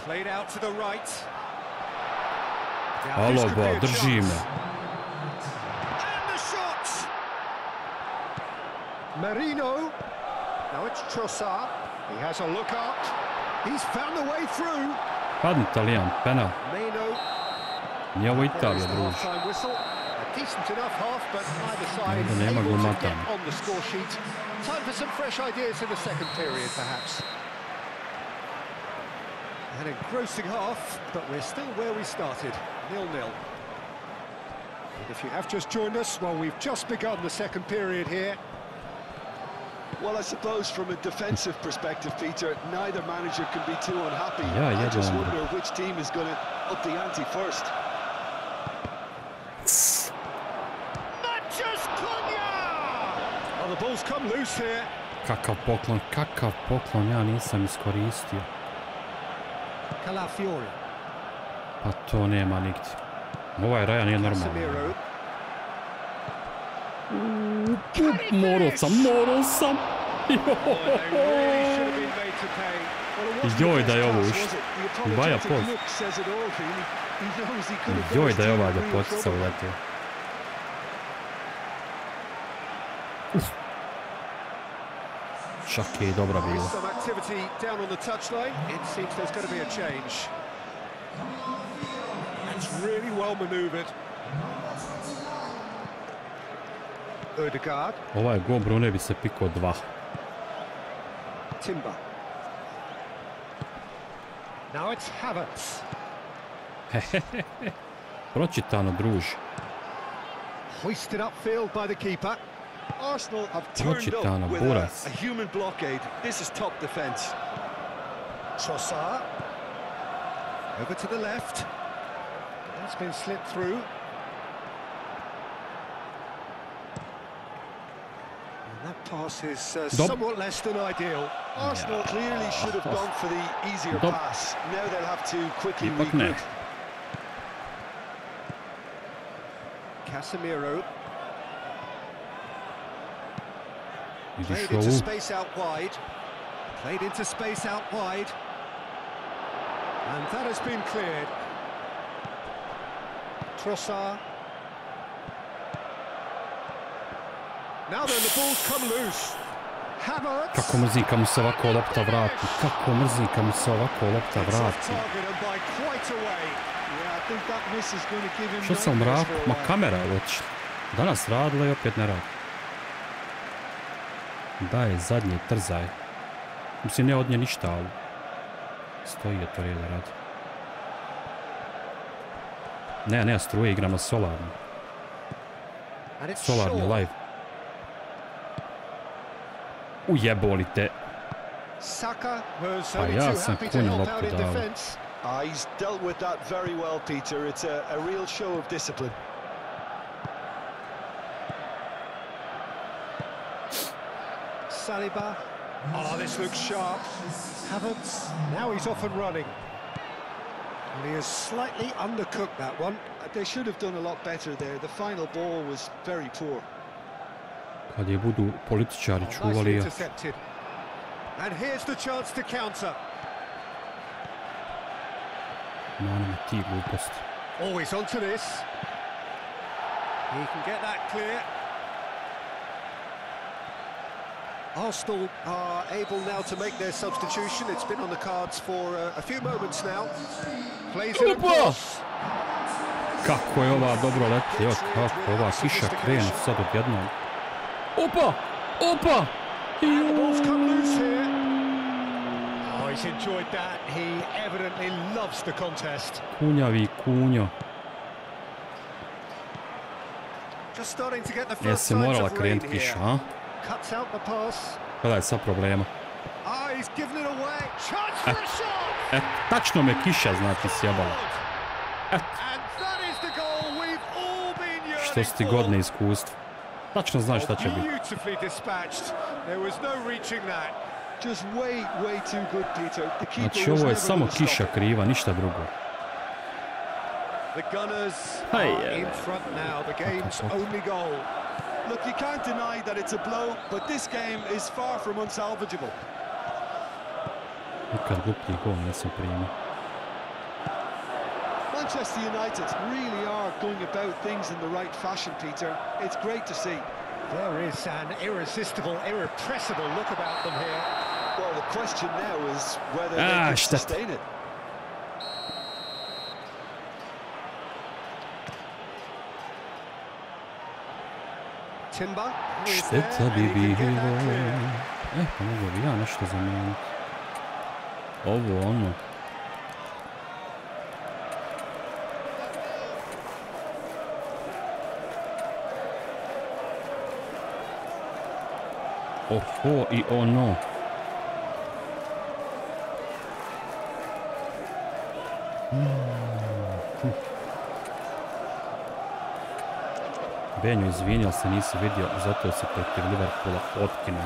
Played out to the right. Alo, ba, drži me. Merino. Now it's Trossard. He has a look up. He's found a way through. Padni Italijan, penal. Meno. Nije ovo Italija, druž. A decent enough half, but neither side able to get on the score sheet. Time for some fresh ideas in the second period, perhaps. An engrossing half, but we're still where we started, 0-0. And if you have just joined us, well, we've just begun the second period here. Well, I suppose from a defensive perspective, Peter, neither manager can be too unhappy. Yeah, I just wonder which team is going to up the ante first. Matches Cunha! Oh, the ball's come loose here. Kakav poklon, ja nisam iskoristio. Calafiori. Pa to nema nigdje. Ovaj Raja nije normalno. Morao sam. Joj da je ovo ušlo. Baja post. Joj da je ova ljepotica uletio. Čak je i dobra bila. Ødegaard. Ovaj go Brune bi se pikao 2. Timber. Now it's HyperX. Pročitano, druži. Hoisted upfield by the keeper. Arsenal have turned up with a human blockade. This is top defence. Procesor. Over to the left. That's been slipped through. And that pass is somewhat less than ideal. Arsenal clearly should have gone for the easier pass. Now they'll have to quickly regroup. Casemiro. Played into space out wide. Played into space out wide. And that has been cleared. Procesor. Now then, the ball's come loose. HyperX. Kako mrzim kad mu se ovako lopta vrati. Kako mrzim kad mu se ovako lopta vrati. Što sam mrak? Ma kamera je već. Danas radila i opet ne radi. Daj, zadnje, trzaj. Mislim, ne od nje ništa, ali stoji je to red da radi. Ne, struje, igram na solarno. Solarni live. Ujeboli te. Pa ja sam kunju loptu dao. He's dealt with that very well, Peter. It's a real show of discipline. Saliba. Oh, this looks sharp. HyperX. Now he's off and running. And he has slightly undercooked that one. They should have done a lot better there. The final ball was very poor. Kad je budu političari čuvali. And here's the chance to counter. No, nema ti gluposti. Always onto this. He can get that clear. Arsenal are able now to make their substitution. It's been on the cards for a few moments now. Plays it across. Kako je ova dobro leti, kako ova kiša krene sad odjednom. Opa! And the ball's come loose here. Oh, he's enjoyed that. He evidently loves the contest. Kunjavi kunjo. Just starting to get the first Jesi signs morala of rain krenuti here. kiša, a? Cuts out the pass. Kada je sad problema? Oh, he's given it away. Chance for a shot. Tačno me kiša, znači, sjebala. And that is the goal we've all been yearning Što si ti godne iskustvo. Tačno znaš šta će biti. Beautifully dispatched. There was no reaching that. Just way too good, Peter. The keeper Znači, ovo je samo kiša kriva, ništa drugo. The Gunners are in front now. The game's only goal. Look, you can't deny that it's a blow, but this game is far from unsalvageable. Nikad gluplji gol nisam primio. Manchester United really are going about things in the right fashion, Peter. It's great to see. There is an irresistible, irrepressible look about them here. Well, the question now is whether they can sustain it. Timber. Šteta bi bilo. Pa mogu bi ja nešto zamijeniti. Ovo, ono. Oho i ono. Benjo, izvinjal se, nisi vidio, zato se protiv Liverpoola otkinuo.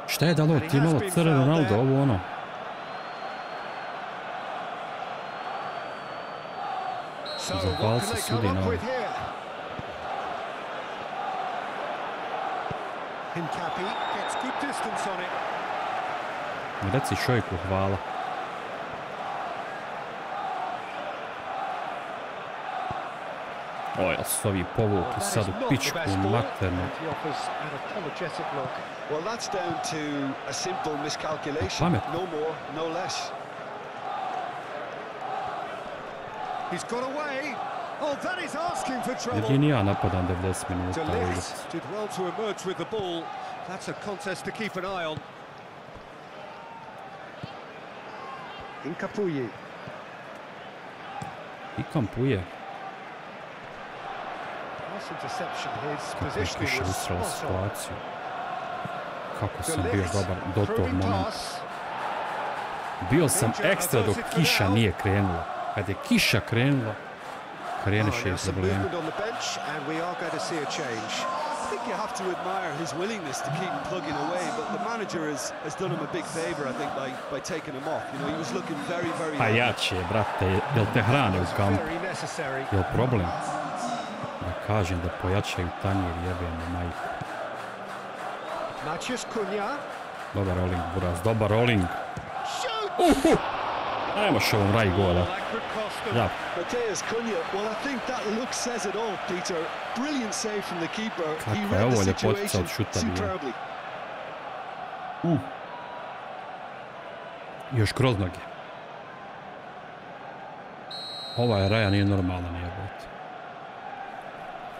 Šta je dalo? Ti malo crve Ronaldo, ovo ono. Zapal se sudi na ovo. Reci Šojku hvala. O, jel su ovi povukli sad u pičku maternu. He's got away. Oh, that is asking for trouble. Jedini ja napadam 90 minuta. Did well to emerge with the ball. That's a contest to keep an eye on. Incapuyi. Ikampuje. Nice interception. His Kako je positioning kiša was usrala spot on. situaciju. Kako sam bio dobar do tog momenta. Bio sam ekstra dok kiša nije krenula. Kad je kiša krenula, krenuše i problema. I think you have to admire his willingness to keep plugging away, but the manager has done him a big favor, I think, by taking him off. You know, he was looking very A jače je, brate, jel te hrane u kampu? Jel problem? Da kažem da pojačaju tanjir, jebeno majku. Dobar rolling, Buraz, dobar rolling. Nemaš ovom raj gola. Ja. Kakva je ovo ljepotica od šuta bila. Još kroz noge. Ova raja nije normalna, nije bot.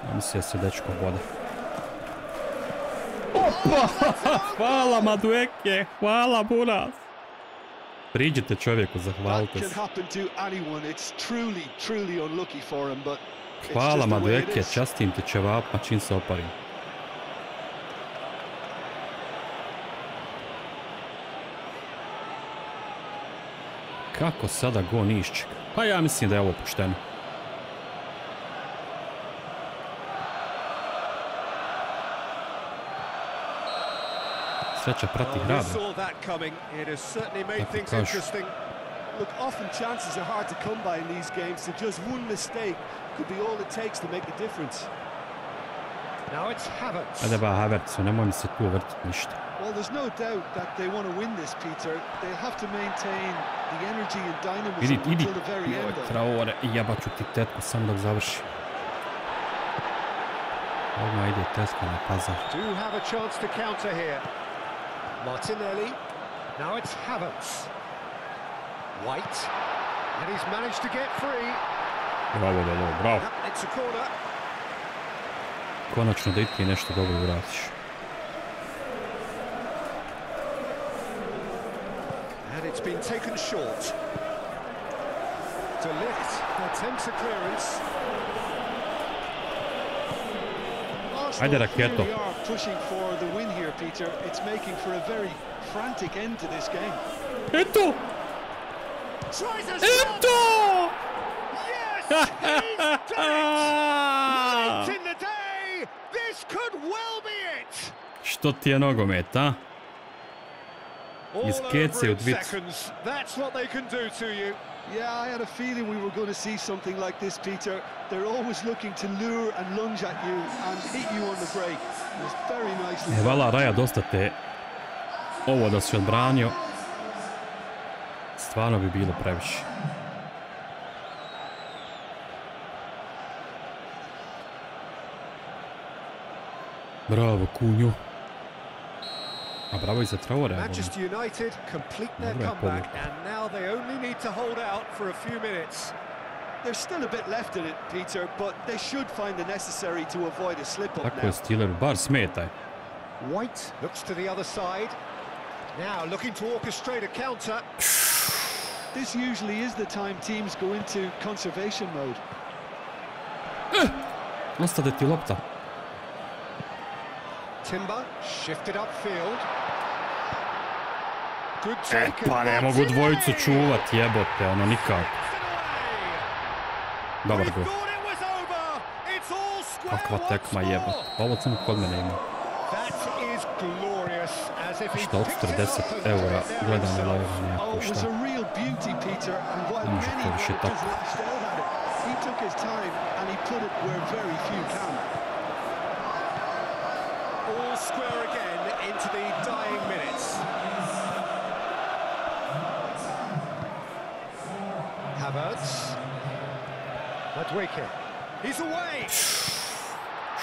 Ja mislim da se dečko vode. Opa! Hvala Madueke, hvala Buraz. Priđite čovjeku, zahvalite se. Hvala Madueke, častim te ćevapma čim se oparim. Kako sada go nišćeg? Pa ja mislim da je ovo pošteno. Sreća prati hrabra. Tako kažu. Look, often chances are hard to come by in these games, so just one mistake could be all it takes to make a difference. Now it's HyperX. Ajde ba HyperXu, nemoj mi se tu vrtiti ništa. Well, there's no doubt that they want to win this, Peter. They'll have to maintain the energy and dynamism until the very end. Idi, Traore, jebaću ti tetku sam dok završi. Odmah ide tetka na pazar. Do have a chance to counter here. Martinelli. Now it's HyperX. White. And he's managed to get free. Bravo, bravo. It's a corner. Konačno da i ti nešto dobro uradiš. And it's been taken short. De Ligt attempts a clearance. Ajde raketo. Pushing for the win here, Peter. It's making for a very frantic end to this game. Eto! Eto! Yes, he's done it! Late in the day, this could well be it. Što ti je nogomet, a? Iz kece u dvicu. That's what they can do to you. Yeah, I had a feeling we were going to see something like this, Peter. They're always looking to lure and lunge at you and hit you on the break. It was very nicely. Hvala Raja, dosta te ovo da si odbranio. Stvarno bi bilo previše. Bravo, Kunju. A bravo i za Traore. Manchester United complete their comeback and now they only need to hold out for a few minutes. There's still a bit left in it, Peter, but they should find the necessary to avoid a slip up now. Tako je Steeleru, bar smetaj. White looks to the other side. Now looking to orchestrate a counter. This usually is the time teams go into conservation mode. Ostade ti lopta. Timber shifted upfield. Good take. Pa ne mogu dvojicu čuvat, jebote, ono nikako. Dobar gol. Kakva tekma jebote. Ovo sam kod mene ima. Šta od 40 eura gledam na live nije pušta. Ne može to više tako. All square again into the dying minutes. Havertz. Madueke. He's away.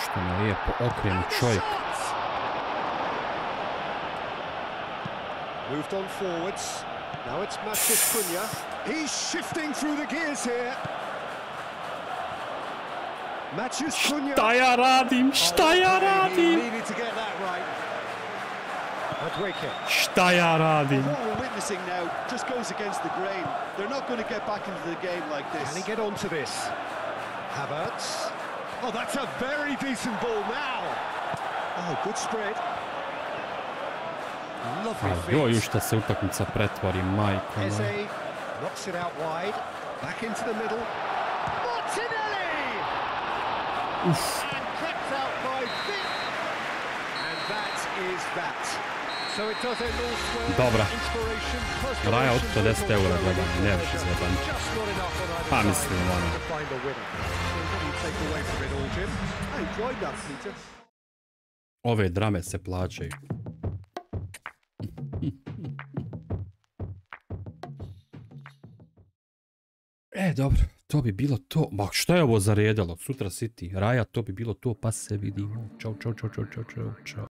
Što me lijepo okrenu čovjek. Moved on forwards. Now it's Matheus Cunha. He's shifting through the gears here. Šta ja radim? Šta ja radim? Šta ja radim? What we're witnessing now just goes against the grain. They're not going to get back into the game like this. Can he get onto this? Havertz. Oh, that's a very decent ball now. Oh, good spread. Lovely feet. Joj, šta se utakmica pretvori, majko. Eze knocks it out wide. Back into the middle. Martinelli! Uf. And kept out by Vic. And that is that. So it does end all square. Dobra. Inspiration, Raja od 50 eura gledam, ne više zajebanje. just not enough on either Pa side mislim, ono. to find a winner. What do you take away from it all, Jim? I enjoyed that, Peter. Ove drame se plaćaju. Dobro, to bi bilo to. Ma šta je ovo zaredalo? Sutra City, Raja, to bi bilo to, pa se vidimo. Ćao, čao.